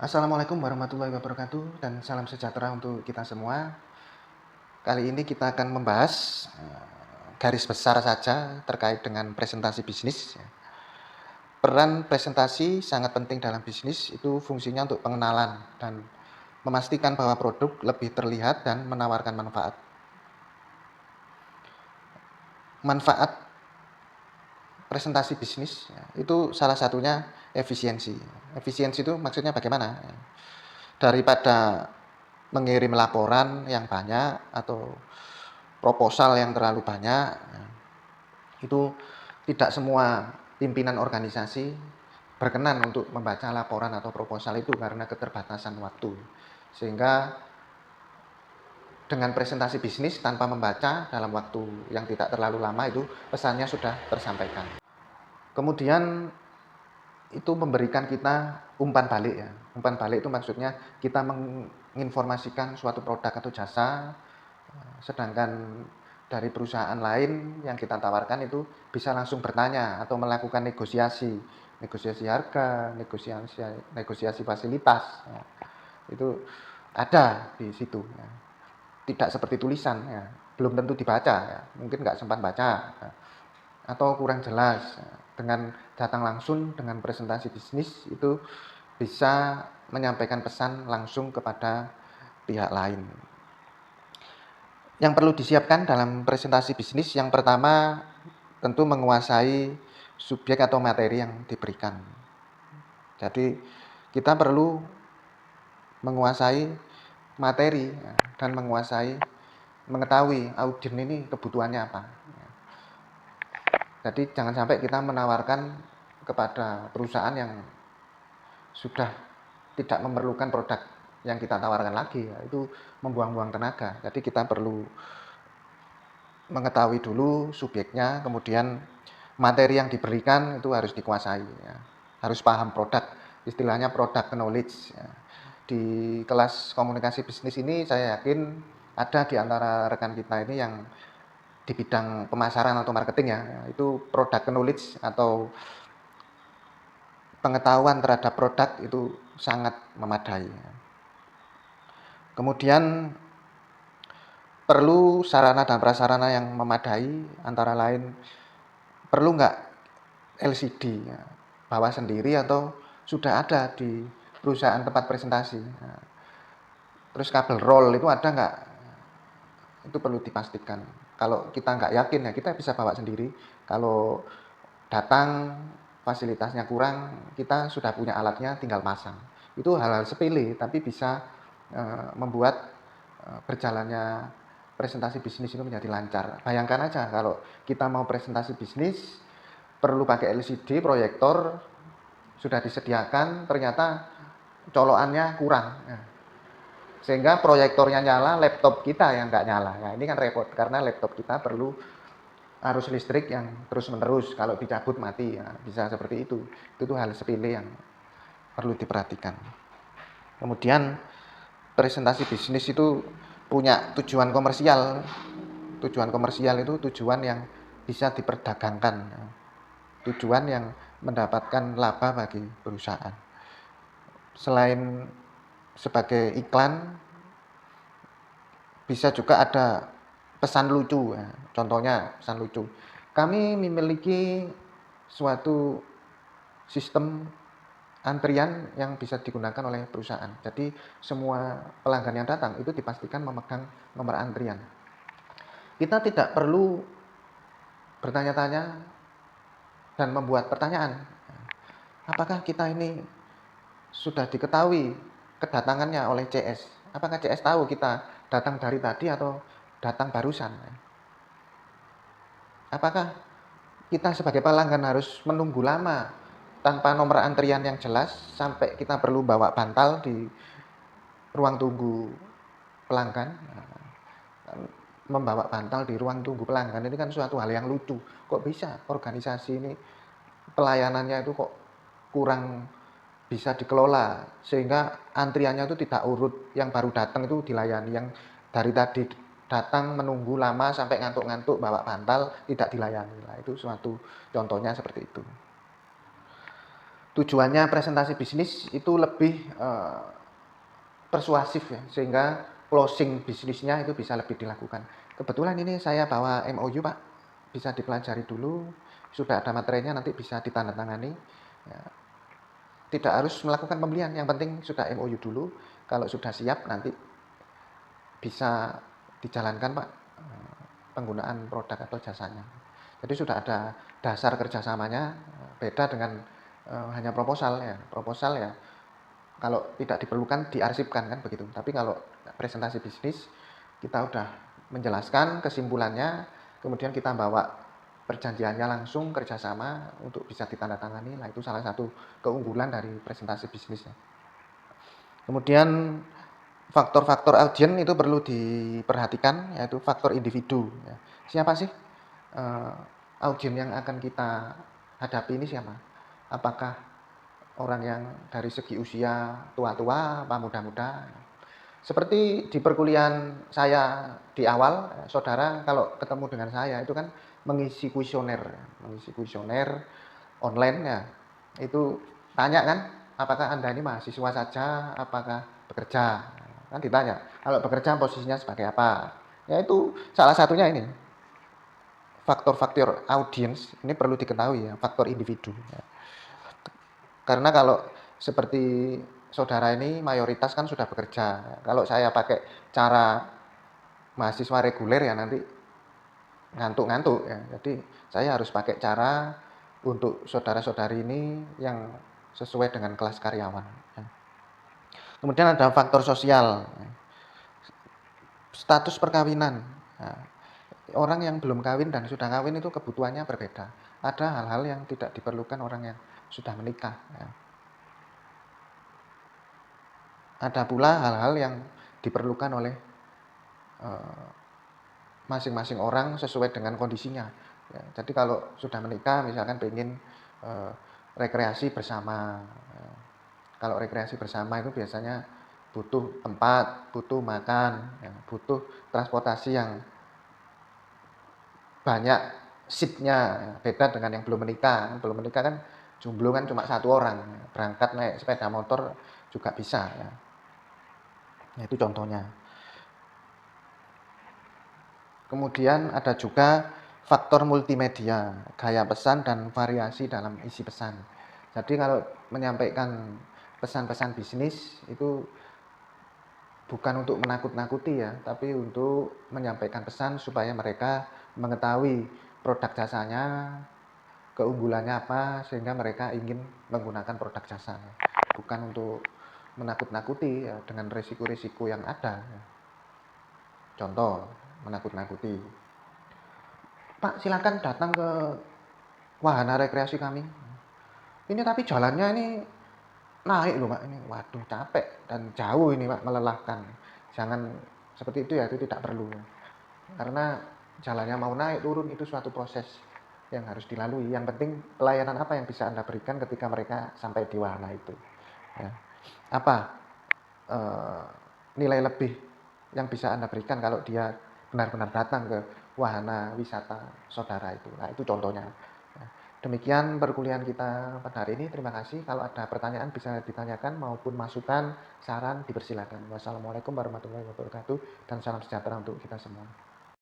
Assalamualaikum warahmatullahi wabarakatuh dan salam sejahtera untuk kita semua. Kali ini kita akan membahas garis besar saja terkait dengan presentasi bisnis. Peran presentasi sangat penting dalam bisnis, itu fungsinya untuk pengenalan dan memastikan bahwa produk lebih terlihat dan menawarkan manfaat. Manfaat presentasi bisnis itu salah satunya efisiensi. Efisiensi itu maksudnya bagaimana? Daripada mengirim laporan yang banyak atau proposal yang terlalu banyak, itu tidak semua pimpinan organisasi berkenan untuk membaca laporan atau proposal itu karena keterbatasan waktu. Sehingga dengan presentasi bisnis tanpa membaca dalam waktu yang tidak terlalu lama itu pesannya sudah tersampaikan. Kemudian itu memberikan kita umpan balik ya. Umpan balik itu maksudnya kita menginformasikan suatu produk atau jasa, sedangkan dari perusahaan lain yang kita tawarkan itu bisa langsung bertanya atau melakukan negosiasi harga, negosiasi fasilitas. Ya. Itu ada di situ. Ya. Tidak seperti tulisan, ya. Belum tentu dibaca, ya. Mungkin nggak sempat baca, ya. Atau kurang jelas. Ya. Dengan datang langsung dengan presentasi bisnis itu bisa menyampaikan pesan langsung kepada pihak lain. Yang perlu disiapkan dalam presentasi bisnis, yang pertama tentu menguasai subjek atau materi yang diberikan. Jadi kita perlu menguasai materi dan mengetahui audien ini kebutuhannya apa. Jadi jangan sampai kita menawarkan kepada perusahaan yang sudah tidak memerlukan produk yang kita tawarkan lagi, itu membuang-buang tenaga. Jadi kita perlu mengetahui dulu subjeknya, kemudian materi yang diberikan itu harus dikuasai, ya. Harus paham produk, istilahnya product knowledge. Ya. Di kelas komunikasi bisnis ini saya yakin ada di antara rekan kita ini yang di bidang pemasaran atau marketing ya, itu product knowledge atau pengetahuan terhadap produk itu sangat memadai. Kemudian perlu sarana dan prasarana yang memadai, antara lain perlu nggak LCD ya, bawa sendiri atau sudah ada di perusahaan tempat presentasi. Nah, terus kabel roll itu ada nggak? Itu perlu dipastikan. Kalau kita nggak yakin ya kita bisa bawa sendiri. Kalau datang fasilitasnya kurang, kita sudah punya alatnya, tinggal pasang. Itu hal-hal sepele tapi bisa membuat berjalannya presentasi bisnis itu menjadi lancar. Bayangkan aja kalau kita mau presentasi bisnis perlu pakai LCD proyektor, sudah disediakan, ternyata colokannya kurang. Nah, sehingga proyektornya nyala, laptop kita yang nggak nyala. Nah, ini kan repot karena laptop kita perlu arus listrik yang terus-menerus. Kalau dicabut mati, ya bisa seperti itu. Itu tuh hal sepele yang perlu diperhatikan. Kemudian presentasi bisnis itu punya tujuan komersial. Tujuan komersial itu tujuan yang bisa diperdagangkan. Tujuan yang mendapatkan laba bagi perusahaan. Selain sebagai iklan, bisa juga ada pesan lucu ya. Contohnya pesan lucu, kami memiliki suatu sistem antrian yang bisa digunakan oleh perusahaan. Jadi semua pelanggan yang datang itu dipastikan memegang nomor antrian. Kita tidak perlu bertanya-tanya dan membuat pertanyaan, apakah kita ini sudah diketahui kedatangannya oleh CS? Apakah CS tahu kita datang dari tadi atau datang barusan? Apakah kita sebagai pelanggan harus menunggu lama tanpa nomor antrian yang jelas sampai kita perlu bawa bantal di ruang tunggu pelanggan? Membawa bantal di ruang tunggu pelanggan ini kan suatu hal yang lucu. Kok bisa organisasi ini pelayanannya itu kok kurang bisa dikelola sehingga antriannya itu tidak urut, yang baru datang itu dilayani, yang dari tadi datang menunggu lama sampai ngantuk-ngantuk bawa bantal tidak dilayani. Lah itu suatu contohnya seperti itu. tujuannya presentasi bisnis itu lebih persuasif ya, sehingga closing bisnisnya itu bisa lebih dilakukan. Kebetulan ini saya bawa MOU Pak, bisa dipelajari dulu, sudah ada materinya nanti bisa ditandatangani. Ya, tidak harus melakukan pembelian, yang penting sudah MOU dulu, kalau sudah siap nanti bisa dijalankan Pak penggunaan produk atau jasanya. Jadi sudah ada dasar kerjasamanya, beda dengan hanya proposal ya. Proposal ya kalau tidak diperlukan diarsipkan kan begitu. Tapi kalau presentasi bisnis kita udah menjelaskan kesimpulannya, kemudian kita bawa perjanjiannya langsung kerjasama untuk bisa ditandatangani. Nah itu salah satu keunggulan dari presentasi bisnisnya. Kemudian faktor-faktor audiens itu perlu diperhatikan, yaitu faktor individu. Ya. Siapa sih audiens yang akan kita hadapi ini siapa? Apakah orang yang dari segi usia tua-tua, apa muda-muda? Seperti di perkuliahan saya di awal, saudara kalau ketemu dengan saya itu kan mengisi kuesioner online ya. Itu tanya kan, apakah Anda ini mahasiswa saja, apakah bekerja? Kan ditanya. Kalau bekerja posisinya sebagai apa? Ya itu salah satunya ini. Faktor-faktor audiens ini perlu diketahui ya, faktor individu. Ya. Karena kalau seperti saudara ini mayoritas kan sudah bekerja. Kalau saya pakai cara mahasiswa reguler ya nanti ngantuk-ngantuk ya. Jadi saya harus pakai cara untuk saudara-saudari ini yang sesuai dengan kelas karyawan. Ya. Kemudian ada faktor sosial, status perkawinan. Nah, orang yang belum kawin dan sudah kawin itu kebutuhannya berbeda. Ada hal-hal yang tidak diperlukan orang yang sudah menikah. Ya. Ada pula hal-hal yang diperlukan oleh masing-masing orang sesuai dengan kondisinya. Ya, jadi kalau sudah menikah, misalkan pengen rekreasi bersama. Ya, kalau rekreasi bersama itu biasanya butuh tempat, butuh makan, ya, butuh transportasi yang banyak seatnya. Ya, beda dengan yang belum menikah. Belum menikah kan jomblo kan cuma satu orang, ya, berangkat naik sepeda motor juga bisa. Ya. Nah, itu contohnya. Kemudian ada juga faktor multimedia, gaya pesan dan variasi dalam isi pesan. Jadi kalau menyampaikan pesan-pesan bisnis itu bukan untuk menakut-nakuti ya, tapi untuk menyampaikan pesan supaya mereka mengetahui produk jasanya, keunggulannya apa, sehingga mereka ingin menggunakan produk jasa. Bukan untuk menakut-nakuti ya, dengan risiko-risiko yang ada. Contoh, menakut-nakuti. Pak, silakan datang ke wahana rekreasi kami. Ini tapi jalannya ini naik loh Pak, ini waduh capek dan jauh ini Pak, melelahkan. Jangan seperti itu ya, itu tidak perlu. Karena jalannya mau naik turun itu suatu proses yang harus dilalui. Yang penting pelayanan apa yang bisa Anda berikan ketika mereka sampai di wahana itu. Ya. Apa nilai lebih yang bisa Anda berikan kalau dia benar-benar datang ke wahana wisata saudara itu. Nah, itu contohnya. Demikian perkuliahan kita pada hari ini. Terima kasih. Kalau ada pertanyaan bisa ditanyakan maupun masukan, saran dipersilakan. Wassalamualaikum warahmatullahi wabarakatuh dan salam sejahtera untuk kita semua.